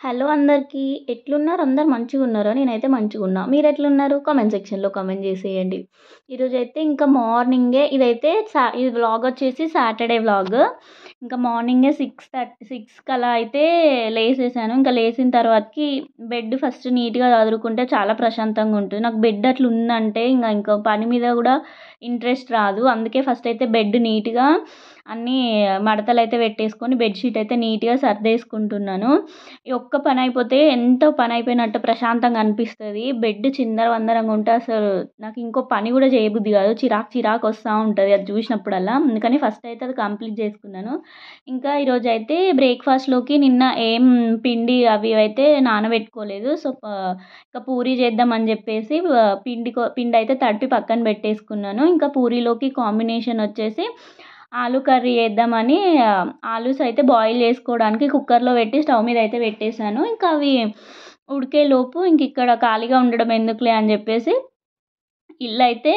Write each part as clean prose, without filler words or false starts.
Hello అందరికీ. ఎట్లున్నారు? అందరూ మంచిగున్నారా? నేనైతే మంచిగున్నా. మీరెట్లున్నారు? కామెంట్ సెక్షన్‌లో కామెంట్ జేసేయండి. ఈరోజైతే ఇంకా మార్నింగే ఇది వ్లాగొచ్చేసి సాటర్‌డే వ్లాగ్. ఇంకా మార్నింగే 6:30 కలా అయితే లేసేసాను. ఇంకా లేసిన తర్వాతకి బెడ్ ఫస్ట్ నీట్‌గా సదురుకుంటే చాలా ప్రశాంతంగా ఉంటుంది. నాకు బెడ్ అట్లుందంటే ఇంక పని మీద గూడా ఇంట్రెస్ట్ రాదు. అందుకే ఫస్ట్ అయితే బెడ్ నీట్‌గా అన్నీ మడతలైతే పెట్టేసుకొని బెడ్‌షీట్ అయితే నీట్‌గా సర్దేసుకుంటున్నాను. ఈ ఒక్క పని అయిపోతే ఎంతో పని అయిపోయినట్టు ప్రశాంతంగా అనిపిస్తది. బెడ్ చిందరవందరగా ఉంటే అసలు నాకు ఇంకో పని కూడా చేయబుద్ధి కాదు. చిరాకు వస్తా ఉంటది అది చూసినప్పుడల్లా. అందుకని ఫస్ట్ అయితే అది కంప్లీట్ చేసుకున్నాను. ఇంకా ఈరోజైతే బ్రేక్‌ఫాస్ట్‌లోకి నిన్న ఏం పిండి అవి అయితే నానబెట్టుకోలేదు. సో, ఇంకా పూరి చేద్దామని చెప్పేసి పిండైతే తడిపి పక్కన పెట్టేసుకున్నాను. ఇంకా పూరీలోకి కాంబినేషన్ వచ్చేసి ఆలు కర్రీ చేద్దామని ఆలూస్ అయితే బాయిల్ చేసుకోవడానికి కుక్కర్‌లో పెట్టి స్టవ్ మీద అయితే పెట్టేసాను. ఇంకా అవి ఉడికేలోపు ఇక్కడ ఖాళీగా ఉండడం ఎందుకులే అని చెప్పేసి ఇల్లైతే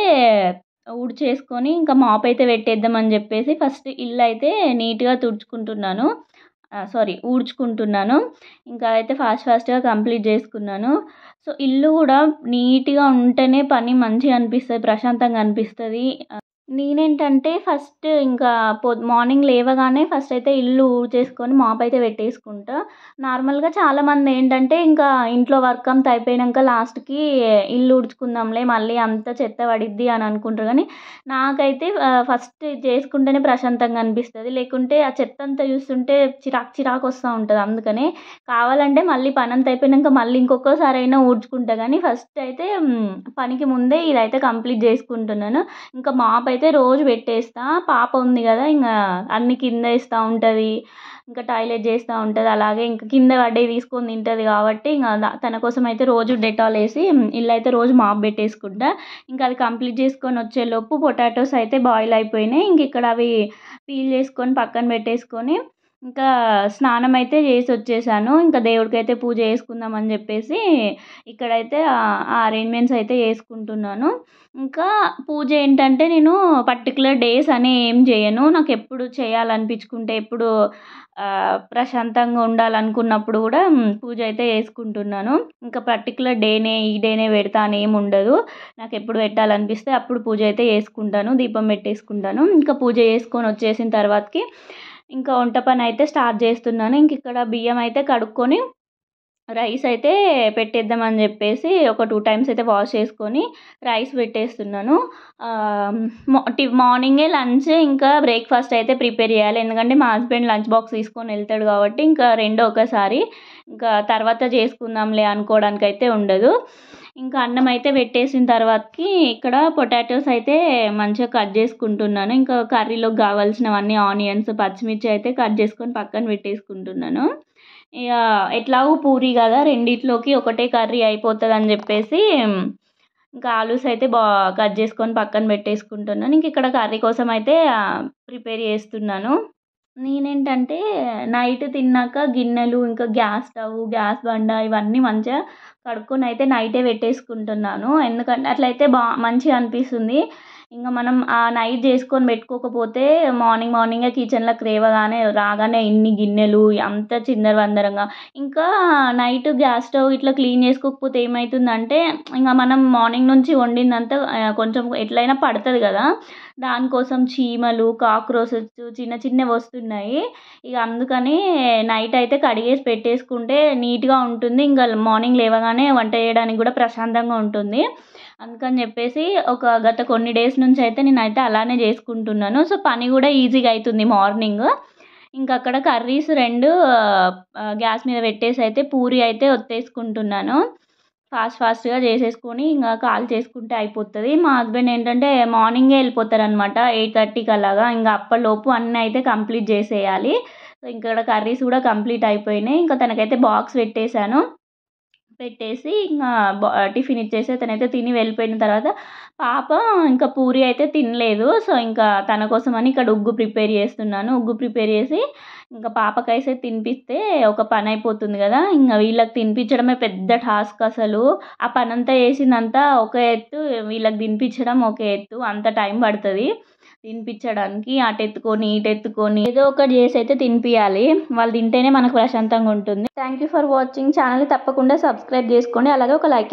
ఊడ్చేసుకొని ఇంకా మాప్ అయితే పెట్టేద్దామని చెప్పేసి ఫస్ట్ ఇల్లైతే నీట్‌గా తుడుచుకుంటున్నాను. ఊడ్చుకుంటున్నాను. ఇంకా అయితే ఫాస్ట్‌గా కంప్లీట్ చేసుకున్నాను. సో, ఇల్లు కూడా నీట్‌గా ఉంటేనే పని మంచిగా అనిపిస్తది. ప్రశాంతంగా అనిపిస్తది. నేనేంటంటే ఫస్ట్ ఇంకా మార్నింగ్ లేవగానే ఫస్ట్ అయితే ఇల్లు ఊడ్చేసుకొని మాప్ అయితే పెట్టేసుకుంటా. నార్మల్‌గా చాలామంది ఏంటంటే ఇంకా ఇంట్లో వర్క్ అంతా అయిపోయినంక లాస్ట్‌కి ఇల్లు ఊడ్చుకుందాంలే మళ్ళీ అంత చెత్త పడిద్ది అని అనుకుంటారు కానీ నాకైతే ఫస్ట్ చేసుకుంటేనే ప్రశాంతంగా అనిపిస్తది. లేకుంటే ఆ చెత్త అంతా చూస్తుంటే చిరాకు వస్తా ఉంటది. అందుకనే కావాలంటే మళ్ళీ పనంతా అయిపోయినంక మళ్ళీ ఇంకొక్కసారైనా ఊడ్చుకుంటా కానీ ఫస్ట్ అయితే పనికి ముందే ఇదైతే కంప్లీట్ చేసుకుంటున్నాను. ఇంకా మాప్ అయితే రోజు పెట్టేస్తా. పాప ఉంది కదా అన్నీ కింద ఏస్తా ఉంటది. ఇంకా టాయిలెట్ చేస్తా ఉంటది. అలాగే ఇంకా కింద పడ్డయి తీసుకొని తింటది కాబట్టి తన కోసం అయితే రోజు డెటాల్ ఏసి ఇల్లైతే రోజు మాప్ పెట్టేసుకుంటా. ఇంకా అది కంప్లీట్ చేసుకొని వచ్చేలోపు పొటాటోస్ అయితే బాయిల్ అయిపోయినాయి. ఇక్కడ అవి పీల్ చేసుకొని పక్కన పెట్టేసుకొని ఇంకా స్నానం అయితే చేసి వచ్చేసాను. ఇంకా దేవుడికైతే పూజ చేసుకుందాం అని చెప్పేసి ఇక్కడైతే ఆ అరేంజ్‌మెంట్స్ అయితే చేసుకుంటున్నాను. ఇంకా పూజ ఏంటంటే నేను పర్టిక్యులర్ డేస్ అని ఏం చేయను. నాకెప్పుడు చేయాలనిపించుకుంటే ఎప్పుడు ప్రశాంతంగా ఉండాలనుకున్నప్పుడు కూడా పూజ అయితే చేసుకుంటున్నాను. ఇంకా పర్టిక్యులర్ ఈ డేనే పెడతా అని ఏమి ఉండదు. నాకెప్పుడు పెట్టాలనిపిస్తే అప్పుడు పూజ అయితే చేసుకుంటాను. దీపం పెట్టేసుకుంటాను. ఇంకా పూజ చేసుకొని వచ్చేసిన తర్వాతకి ఇంకా వంట పని అయితే స్టార్ట్ చేస్తున్నాను. ఇక్కడ బియ్యం అయితే కడుక్కొని రైస్ అయితే పెట్టేద్దామని చెప్పేసి ఒక 2 టైమ్స్ అయితే వాష్ చేసుకొని రైస్ పెట్టేస్తున్నాను. మార్నింగే లంచ్ ఇంకా బ్రేక్‌ఫాస్ట్ అయితే ప్రిపేర్ చేయాలి. ఎందుకంటే మా హస్బెండ్ లంచ్ బాక్స్ తీసుకొని వెళ్తాడు కాబట్టి ఇంకా రెండు ఒకేసారి ఇంకా తర్వాత చేసుకుందాంలే అనుకోవడానికైతే ఉండదు. ఇంకా అన్నం అయితే పెట్టేసిన తర్వాతకి ఇక్కడ పొటాటోస్ అయితే మంచిగా కట్ చేసుకుంటున్నాను. ఇంకా కర్రీలోకి కావాల్సినవన్నీ ఆనియన్స్, పచ్చిమిర్చి అయితే కట్ చేసుకొని పక్కన పెట్టేసుకుంటున్నాను. ఇక ఎట్లాగో పూరి కదా రెండిట్లోకి ఒకటే కర్రీ అయిపోతుందని చెప్పేసి ఇంకా ఆలూస్ అయితే కట్ చేసుకొని పక్కన పెట్టేసుకుంటున్నాను. ఇక్కడ కర్రీ కోసం అయితే ప్రిపేర్ చేస్తున్నాను. నేనేంటంటే నైట్ తిన్నాక గిన్నెలు, ఇంకా గ్యాస్ స్టవ్, గ్యాస్ బండ ఇవన్నీ మంచిగా కడుక్కొని అయితే నైటే పెట్టేసుకుంటున్నాను. ఎందుకంటే అట్లయితే మంచిగా అనిపిస్తుంది. మనం నైట్ చేసుకొని పెట్టుకోకపోతే మార్నింగే కిచెన్‌లోకి రాగానే ఇన్ని గిన్నెలు అంతా చిందరవందరగా ఇంకా నైట్ గ్యాస్ స్టవ్ ఇట్లా క్లీన్ చేసుకోకపోతే ఏమైతుందంటే మనం మార్నింగ్ నుంచి వండిందంతా కొంచెం ఎట్లైనా పడుతుంది కదా! దానికోసం చీమలు, కాక్రోచెస్ చిన్నవి వస్తున్నాయి. అందుకని నైట్ అయితే కడిగేసి పెట్టేసుకుంటే నీట్‌గా ఉంటుంది. ఇంకా మార్నింగ్ లేవగానే వంట చేయడానికి కూడా ప్రశాంతంగా ఉంటుంది. అందుకని చెప్పేసి గత కొన్ని డేస్ నుంచి అయితే నేనైతే అలానే చేసుకుంటున్నాను. సో, పని కూడా ఈజీగా అవుతుంది మార్నింగ్. అక్కడ కర్రీస్ 2 గ్యాస్ మీద పెట్టేసి అయితే పూరి అయితే ఒత్తేసుకుంటున్నాను. ఫాస్ట్‌గా చేసేసుకొని కాల్చేసుకుంటే అయిపోతది. మా హస్బెండ్ ఏంటంటే మార్నింగే వెళ్ళిపోతారనమాట 8:30కి అలాగా. అప్పటిలోపు అన్నీ అయితే కంప్లీట్ చేసేయాలి. సో, ఇక్కడ కర్రీస్ కూడా కంప్లీట్ అయిపోయినాయి. తనకైతే బాక్స్ పెట్టేసి టిఫిన్ ఇచ్చేసి తనైతే తిని వెళ్ళిపోయిన తర్వాత పాప పూరి అయితే తినలేదు. సో, తన కోసమని ఇక్కడ ఉగ్గు ప్రిపేర్ చేస్తున్నాను. ఉగ్గు ప్రిపేర్ చేసి పాపకైతే తినిపిస్తే ఒక పని అయిపోతుంది కదా! వీళ్ళకి తినిపించడమే పెద్ద టాస్క్ అసలు. ఆ పనంతా చేసిందంతా ఒక ఎత్తు, వీళ్ళకి తినిపించడం ఒక ఎత్తు. అంత టైం పడుతుంది. తినిపించడానికి, అటు ఎత్తుకొని ఇటు ఎత్తుకొని ఏదో ఒకటి చేసి అయితే తినిపియాలి. వాళ్ళు తింటేనే మనకు ప్రశాంతంగా ఉంటుంది. Thank you for watching. ఛానల్ని తప్పకుండా సబ్స్క్రైబ్ చేసుకోండి, అలాగే ఒక లైక్